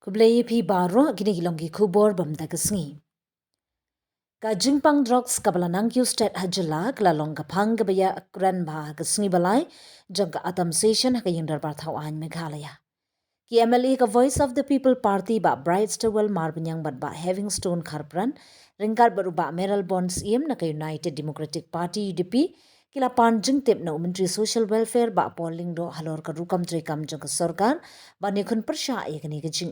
Kublai pi baro gini gilongi kubor bamda kesngi. Ka jingpang droks kabalanang Q state hajala klalong kapang kabaya akran ba kesngi balai jangka atam session hakayang darbar thawan Meghalaya. Ki MLA ka Voice of the People Party ba Bright Stowell marbanyang bat ba Having Stone Kharpran ringkat baru ba Meral Bonds iem na ka United Democratic Party UDP kila pan jingtip na Menteri Social Welfare ba Paul Lyngdoh halor ka rukam trikam jangka sorkar ba nikun persya ya kani ka jing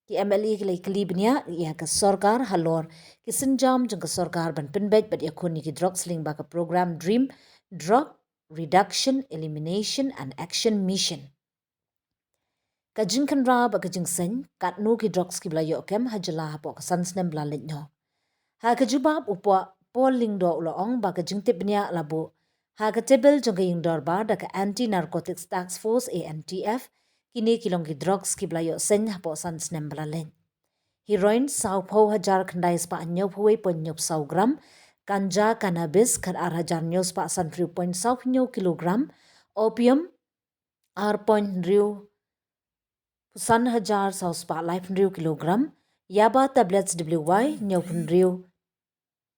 Ki MLA ki lai kalibnya ya ka sorkar halor ki sinjam jangka sorkar ban pinbet bat yakun ki droks ling ba ka program Dream Drok Reduction Elimination and Action Mission. Ka jingkan ra ba ka jingsen kat no ki droks ki bla yokem hajala hapo ka sansnem bla litno. Ha ka jubab upo Paul Lyngdoh uloong ba ka jingtip nya labo. Ha ka tebel jangka yingdor ba da ka Anti-Narcotics Task Force ANTF kini kilong ki drogs ki blayo sen hapo sansnem bla len. Heroin sau po hajar kandai spa anyo puwe pon nyop sau gram, ganja cannabis kan ar hajar nyos pa san 3.9 kilogram, opium ar pon riu san hajar sau spa life riu kilogram, yaba tablets WY nyop riu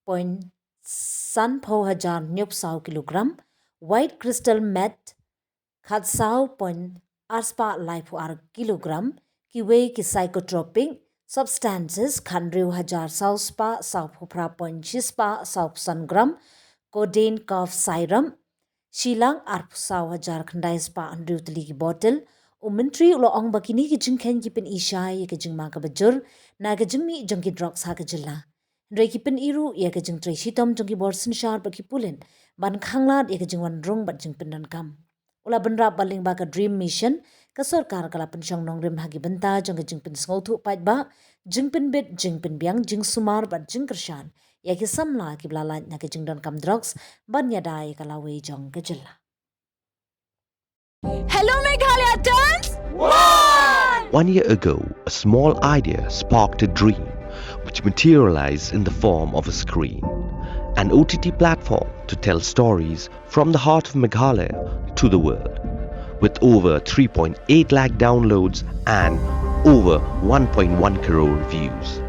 pon san po hajar nyop sau kilogram, white crystal meth khat sau pon arspa life ar kilogram, kiwe ki psychotropic substances khandriu hajar sau spa sau phupra pon chispa sau san gram, codeine cough serum, shilang ar sau hajar khandai spa andriu tali ki bottle, Menteri uloong bakini ki jingkheiñ ki pin isai ki jingma ka bajur na ka jingmi jangki drugs ha ka jilla. Ndrai ki pin iru ya ka jing trai shitom jangki borsin shar ba ki pulin ban khanglat ya ka jingwan rung bat jing pindan kam. Ula benrap baling ba ka Dream Mission ka sorkar kala pensyong nong rim hagi benta jangka jingpin sngautu pait ba jingpin bit jingpin biang jing sumar bat jing kershan ya ki samla ki blalat na ka jingdon kam drugs ban yadai kala we jong ka jilla. Hello Meghalaya turns 1 year ago, a small idea sparked a dream which materialized in the form of a screen, an OTT platform to tell stories from the heart of Meghalaya to the world. With over 3.8 lakh downloads and over 1.1 crore views.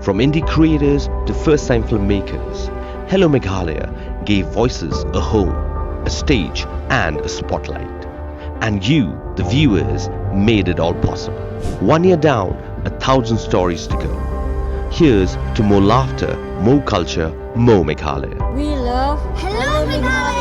From indie creators to first-time filmmakers, Hello Meghalaya gave voices a home, a stage and a spotlight. And you, the viewers, made it all possible. 1 year down, 1,000 stories to go. Here's to more laughter, more culture, more Meghalaya. We love Hello Meghalaya.